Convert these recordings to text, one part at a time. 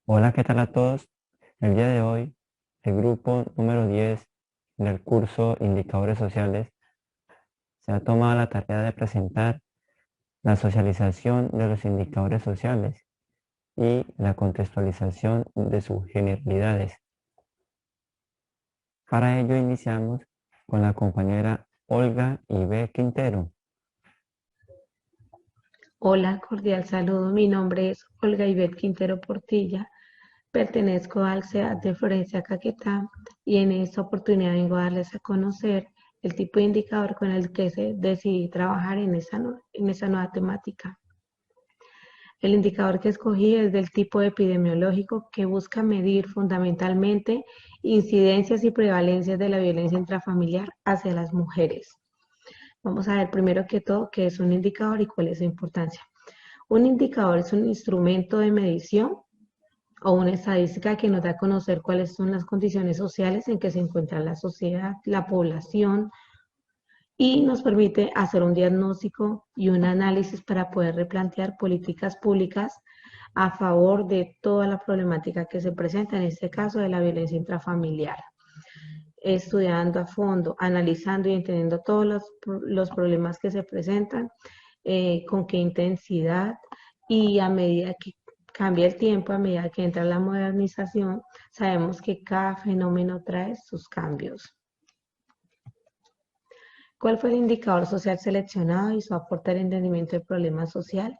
Hola, ¿qué tal a todos? El día de hoy, el grupo número 10 del curso Indicadores Sociales se ha tomado la tarea de presentar la socialización de los indicadores sociales y la contextualización de sus generalidades. Para ello iniciamos con la compañera Olga Ibe Quintero. Hola, cordial saludo. Mi nombre es Olga Ivette Quintero Portilla. Pertenezco al CEAT de Florencia Caquetá y en esta oportunidad vengo a darles a conocer el tipo de indicador con el que decidí trabajar en esa nueva temática. El indicador que escogí es del tipo epidemiológico que busca medir fundamentalmente incidencias y prevalencias de la violencia intrafamiliar hacia las mujeres. Vamos a ver primero que todo qué es un indicador y cuál es su importancia. Un indicador es un instrumento de medición o una estadística que nos da a conocer cuáles son las condiciones sociales en que se encuentra la sociedad, la población, y nos permite hacer un diagnóstico y un análisis para poder replantear políticas públicas a favor de toda la problemática que se presenta, en este caso de la violencia intrafamiliar, estudiando a fondo, analizando y entendiendo todos los problemas que se presentan, con qué intensidad, y a medida que cambia el tiempo, a medida que entra la modernización, sabemos que cada fenómeno trae sus cambios. ¿Cuál fue el indicador social seleccionado y su aporte al entendimiento del problema social?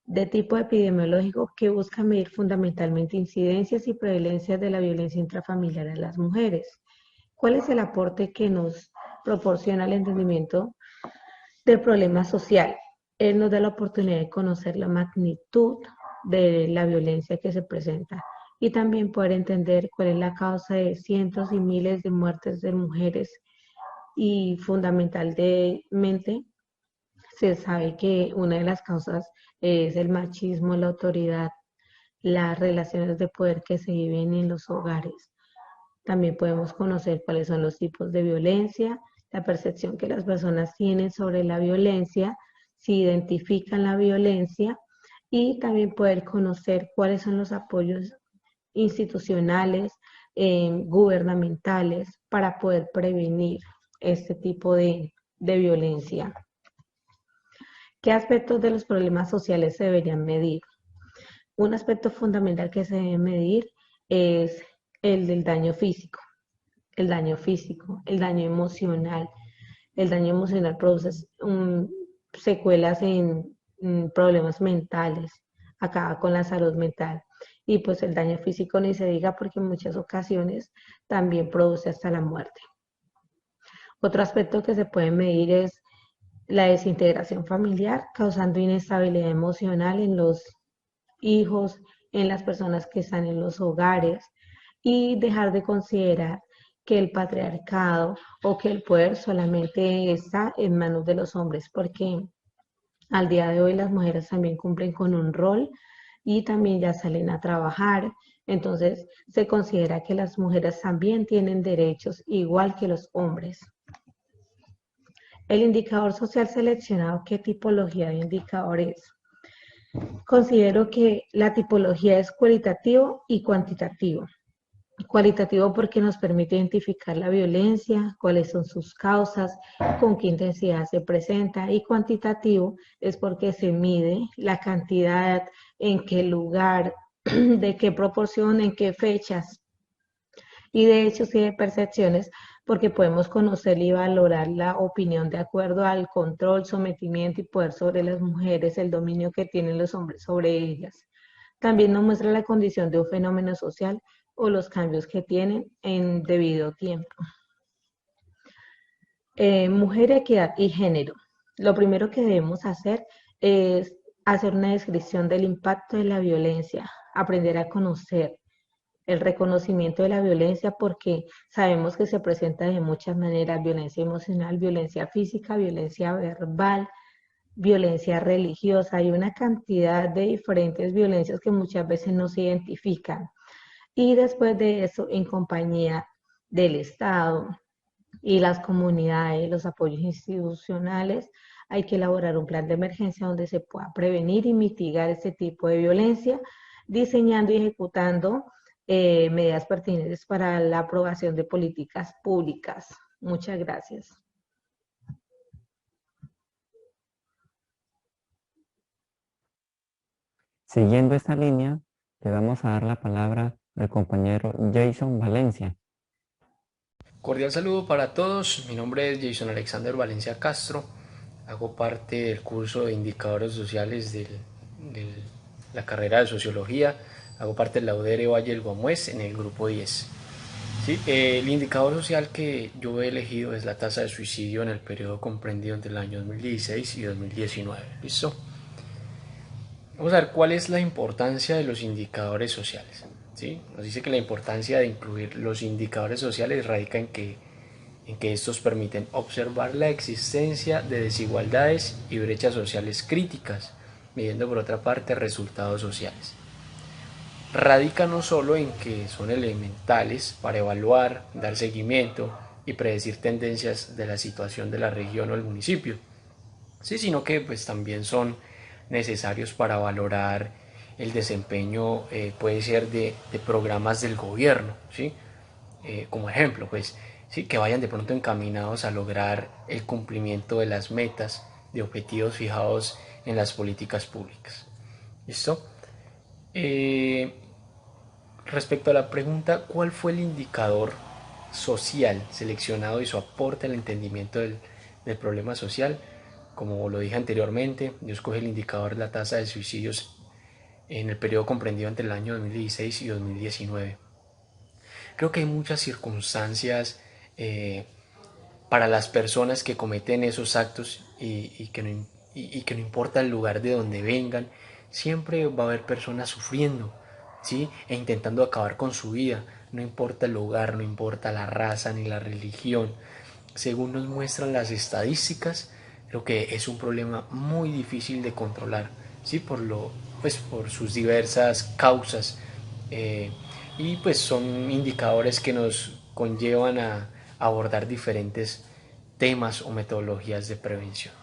De tipo epidemiológico que busca medir fundamentalmente incidencias y prevalencias de la violencia intrafamiliar en las mujeres. ¿Cuál es el aporte que nos proporciona el entendimiento del problema social? Él nos da la oportunidad de conocer la magnitud de la violencia que se presenta y también poder entender cuál es la causa de cientos y miles de muertes de mujeres, y fundamentalmente se sabe que una de las causas es el machismo, la autoridad, las relaciones de poder que se viven en los hogares. También podemos conocer cuáles son los tipos de violencia, la percepción que las personas tienen sobre la violencia, si identifican la violencia, y también poder conocer cuáles son los apoyos institucionales, gubernamentales, para poder prevenir este tipo de violencia. ¿Qué aspectos de los problemas sociales se deberían medir? Un aspecto fundamental que se debe medir es el del daño físico. El daño emocional. El daño emocional produce secuelas en problemas mentales, acaba con la salud mental. Y pues el daño físico ni se diga, porque en muchas ocasiones también produce hasta la muerte. Otro aspecto que se puede medir es la desintegración familiar, causando inestabilidad emocional en los hijos, en las personas que están en los hogares, y dejar de considerar que el patriarcado o que el poder solamente está en manos de los hombres, porque al día de hoy las mujeres también cumplen con un rol y también ya salen a trabajar. Entonces se considera que las mujeres también tienen derechos igual que los hombres. El indicador social seleccionado, ¿qué tipología de indicador es? Considero que la tipología es cualitativo y cuantitativo. Cualitativo porque nos permite identificar la violencia, cuáles son sus causas, con qué intensidad se presenta, y cuantitativo es porque se mide la cantidad, en qué lugar, de qué proporción, en qué fechas, y de hechos y de percepciones, porque podemos conocer y valorar la opinión de acuerdo al control, sometimiento y poder sobre las mujeres, el dominio que tienen los hombres sobre ellas. También nos muestra la condición de un fenómeno social o los cambios que tienen en debido tiempo. Mujer, equidad y género. Lo primero que debemos hacer es hacer una descripción del impacto de la violencia, aprender a conocer el reconocimiento de la violencia, porque sabemos que se presenta de muchas maneras: violencia emocional, violencia física, violencia verbal, violencia religiosa. Hay una cantidad de diferentes violencias que muchas veces no se identifican. Y después de eso, en compañía del Estado y las comunidades, los apoyos institucionales, hay que elaborar un plan de emergencia donde se pueda prevenir y mitigar este tipo de violencia, diseñando y ejecutando medidas pertinentes para la aprobación de políticas públicas. Muchas gracias. Siguiendo esta línea, le vamos a dar la palabra al compañero Jason Valencia. Cordial saludo para todos, mi nombre es Jason Alexander Valencia Castro, hago parte del curso de indicadores sociales de la carrera de sociología, hago parte de la UDR Valle del Guamués en el grupo 10. Sí, el indicador social que yo he elegido es la tasa de suicidio en el periodo comprendido entre el año 2016 y 2019. ¿Listo? Vamos a ver cuál es la importancia de los indicadores sociales. ¿Sí? Nos dice que la importancia de incluir los indicadores sociales radica en que estos permiten observar la existencia de desigualdades y brechas sociales críticas, midiendo por otra parte resultados sociales. Radica no solo en que son elementales para evaluar, dar seguimiento y predecir tendencias de la situación de la región o el municipio, sí, sino que pues también son necesarios para valorar el desempeño, puede ser de programas del gobierno, ¿sí? Como ejemplo, pues sí, que vayan de pronto encaminados a lograr el cumplimiento de las metas, de objetivos fijados en las políticas públicas. ¿Listo? Respecto a la pregunta, ¿cuál fue el indicador social seleccionado y su aporte al entendimiento del problema social? Como lo dije anteriormente, yo escogí el indicador de la tasa de suicidios en el periodo comprendido entre el año 2016 y 2019. Creo que hay muchas circunstancias para las personas que cometen esos actos y que no importa el lugar de donde vengan, siempre va a haber personas sufriendo, ¿sí? E intentando acabar con su vida, no importa el lugar, no importa la raza ni la religión. Según nos muestran las estadísticas, creo que es un problema muy difícil de controlar, ¿sí? Por sus diversas causas. Y pues son indicadores que nos conllevan a abordar diferentes temas o metodologías de prevención.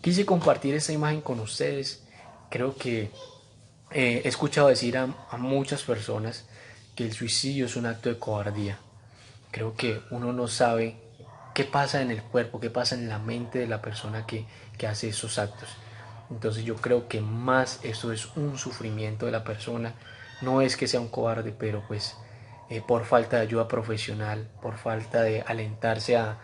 Quise compartir esta imagen con ustedes. Creo que he escuchado decir a muchas personas que el suicidio es un acto de cobardía. Creo que uno no sabe qué pasa en el cuerpo, qué pasa en la mente de la persona que hace esos actos. Entonces yo creo que más eso es un sufrimiento de la persona. No es que sea un cobarde, pero pues por falta de ayuda profesional, por falta de alentarse a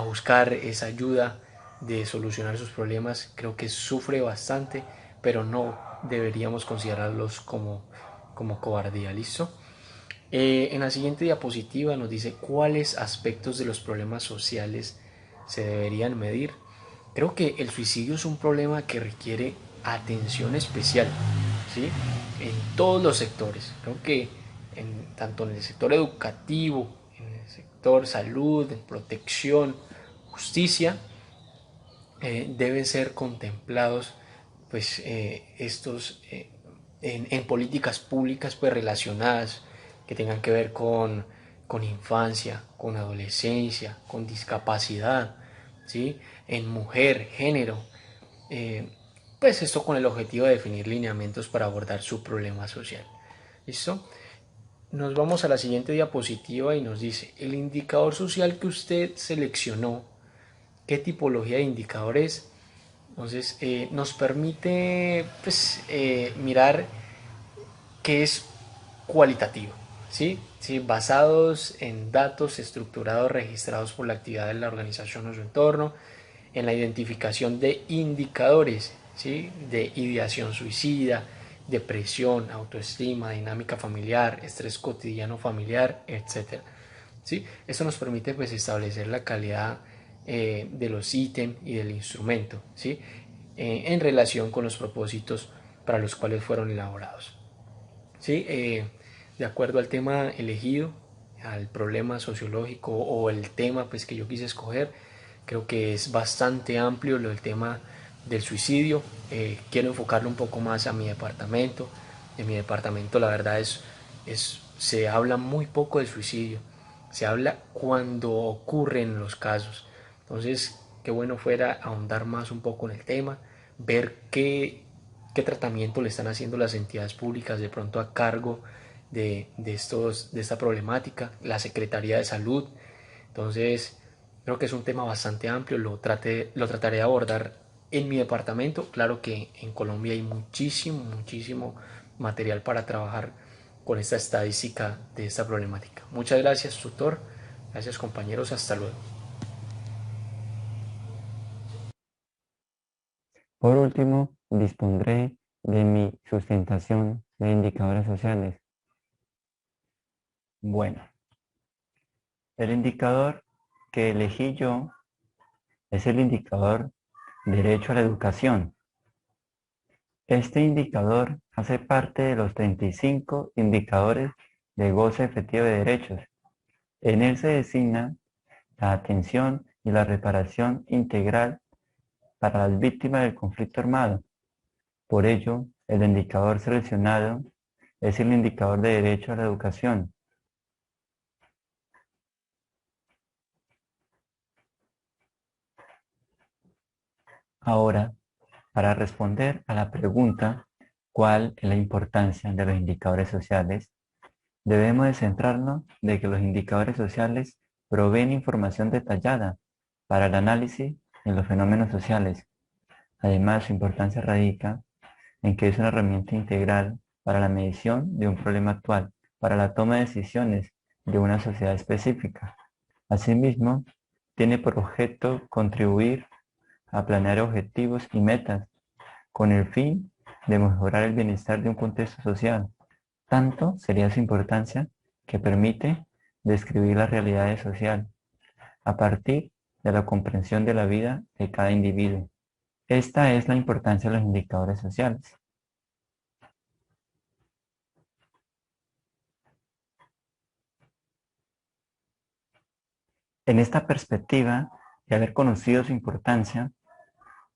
buscar esa ayuda de solucionar sus problemas, creo que sufre bastante, pero no deberíamos considerarlos como cobardía. ¿Listo? En la siguiente diapositiva nos dice cuáles aspectos de los problemas sociales se deberían medir. Creo que el suicidio es un problema que requiere atención especial, ¿sí? En todos los sectores. Creo que tanto en el sector educativo, en el sector salud, en protección, justicia, deben ser contemplados pues estos en políticas públicas pues relacionadas que tengan que ver con infancia, con adolescencia, con discapacidad, ¿sí? En mujer, género, eh, pues esto con el objetivo de definir lineamientos para abordar su problema social. ¿Listo? Nos vamos a la siguiente diapositiva y nos dice, el indicador social que usted seleccionó, ¿qué tipología de indicador es? Entonces nos permite pues, mirar que es cualitativo, ¿sí? ¿Sí? Basados en datos estructurados registrados por la actividad de la organización o su entorno, en la identificación de indicadores, ¿sí? De ideación suicida, depresión, autoestima, dinámica familiar, estrés cotidiano familiar, etc. ¿Sí? Esto nos permite pues, establecer la calidad de los ítems y del instrumento, ¿sí? En relación con los propósitos para los cuales fueron elaborados. ¿Sí? De acuerdo al tema elegido, al problema sociológico o el tema pues, que yo quise escoger, creo que es bastante amplio el tema del suicidio. Quiero enfocarlo un poco más a mi departamento. En mi departamento la verdad se habla muy poco del suicidio. Se habla cuando ocurren los casos. Entonces, qué bueno fuera ahondar más un poco en el tema, ver qué tratamiento le están haciendo las entidades públicas de pronto a cargo de esta problemática, la Secretaría de Salud. Entonces, creo que es un tema bastante amplio, lo trataré de abordar en mi departamento. Claro que en Colombia hay muchísimo material para trabajar con esta estadística de esta problemática. Muchas gracias, tutor. Gracias, compañeros. Hasta luego. Por último, dispondré de mi sustentación de indicadores sociales. Bueno, el indicador que elegí yo es el indicador derecho a la educación. Este indicador hace parte de los 35 indicadores de goce efectivo de derechos. En él se designa la atención y la reparación integral para las víctimas del conflicto armado. Por ello, el indicador seleccionado es el indicador de derecho a la educación. Ahora, para responder a la pregunta ¿cuál es la importancia de los indicadores sociales? Debemos de centrarnos de que los indicadores sociales proveen información detallada para el análisis de los fenómenos sociales. Además, su importancia radica en que es una herramienta integral para la medición de un problema actual, para la toma de decisiones de una sociedad específica. Asimismo, tiene por objeto contribuir a planear objetivos y metas con el fin de mejorar el bienestar de un contexto social. Tanto sería su importancia que permite describir las realidades sociales a partir de la comprensión de la vida de cada individuo. Esta es la importancia de los indicadores sociales. En esta perspectiva, de haber conocido su importancia,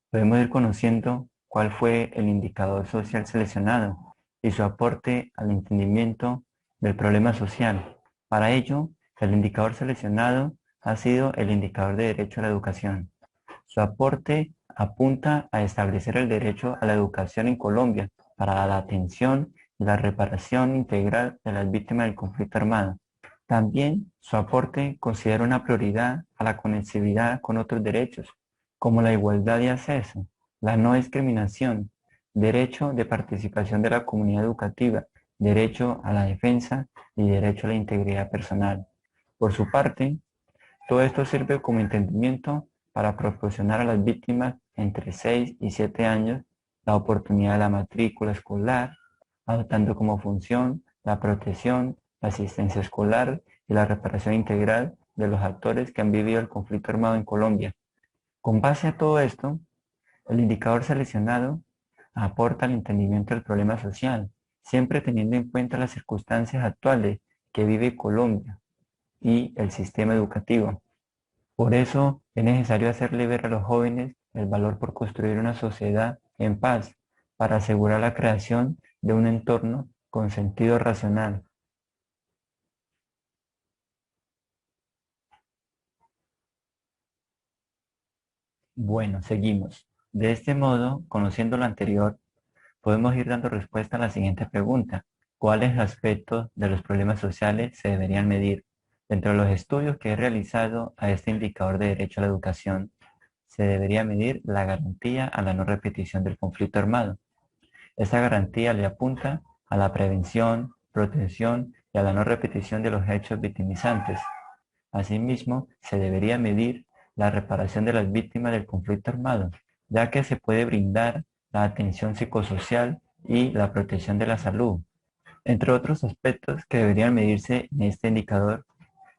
podemos ir conociendo cuál fue el indicador social seleccionado y su aporte al entendimiento del problema social. Para ello, el indicador seleccionado ha sido el indicador de derecho a la educación. Su aporte apunta a establecer el derecho a la educación en Colombia para la atención y la reparación integral de las víctimas del conflicto armado. También su aporte considera una prioridad a la conectividad con otros derechos, como la igualdad de acceso, la no discriminación, derecho de participación de la comunidad educativa, derecho a la defensa y derecho a la integridad personal. Por su parte, todo esto sirve como entendimiento para proporcionar a las víctimas entre 6 y 7 años la oportunidad de la matrícula escolar, adoptando como función la protección, la asistencia escolar y la reparación integral de los actores que han vivido el conflicto armado en Colombia. Con base a todo esto, el indicador seleccionado aporta al entendimiento del problema social, siempre teniendo en cuenta las circunstancias actuales que vive Colombia y el sistema educativo. Por eso es necesario hacerle ver a los jóvenes el valor por construir una sociedad en paz para asegurar la creación de un entorno con sentido racional. Bueno, seguimos. De este modo, conociendo lo anterior, podemos ir dando respuesta a la siguiente pregunta. ¿Cuáles aspectos de los problemas sociales se deberían medir? Dentro de los estudios que he realizado a este indicador de derecho a la educación, se debería medir la garantía a la no repetición del conflicto armado. Esta garantía le apunta a la prevención, protección y a la no repetición de los hechos victimizantes. Asimismo, se debería medir la reparación de las víctimas del conflicto armado, ya que se puede brindar la atención psicosocial y la protección de la salud. Entre otros aspectos que deberían medirse en este indicador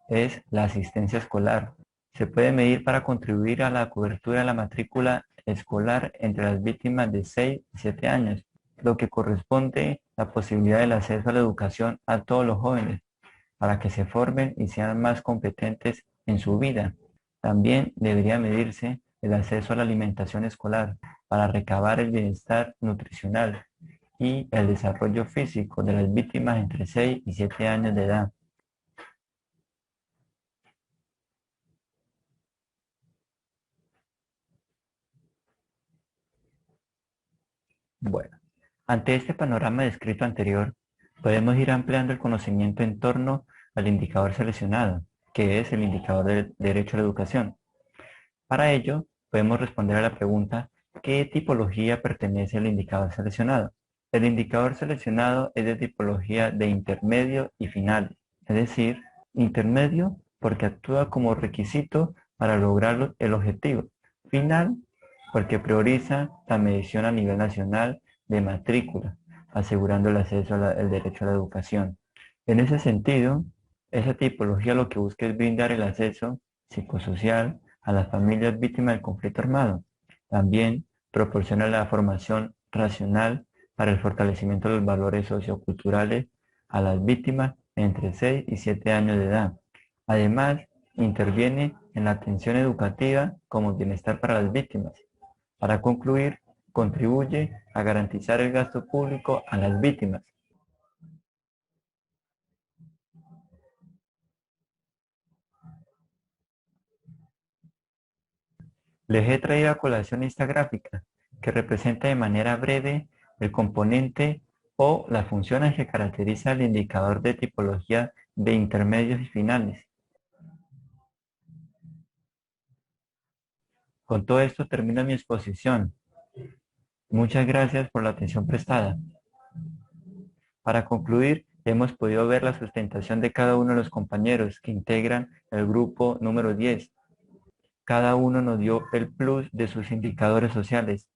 es la asistencia escolar. Se puede medir para contribuir a la cobertura de la matrícula escolar entre las víctimas de 6 y 7 años, lo que corresponde a la posibilidad del acceso a la educación a todos los jóvenes, para que se formen y sean más competentes en su vida. También debería medirse el acceso a la alimentación escolar para recabar el bienestar nutricional y el desarrollo físico de las víctimas entre 6 y 7 años de edad. Bueno, Ante este panorama descrito anterior, podemos ir ampliando el conocimiento en torno al indicador seleccionado, que es el indicador del derecho a la educación. Para ello, podemos responder a la pregunta: ¿qué tipología pertenece al indicador seleccionado? El indicador seleccionado es de tipología de intermedio y final, es decir, intermedio porque actúa como requisito para lograr el objetivo, final porque prioriza la medición a nivel nacional de matrícula, asegurando el acceso al derecho a la educación. En ese sentido, esa tipología lo que busca es brindar el acceso psicosocial a las familias víctimas del conflicto armado. También proporciona la formación racional para el fortalecimiento de los valores socioculturales a las víctimas entre 6 y 7 años de edad. Además, interviene en la atención educativa como bienestar para las víctimas. Para concluir, contribuye a garantizar el gasto público a las víctimas. Les he traído a colación esta gráfica, que representa de manera breve el componente o las funciones que caracteriza el indicador de tipología de intermedios y finales. Con todo esto termino mi exposición. Muchas gracias por la atención prestada. Para concluir, hemos podido ver la sustentación de cada uno de los compañeros que integran el grupo número 10. Cada uno nos dio el plus de sus indicadores sociales,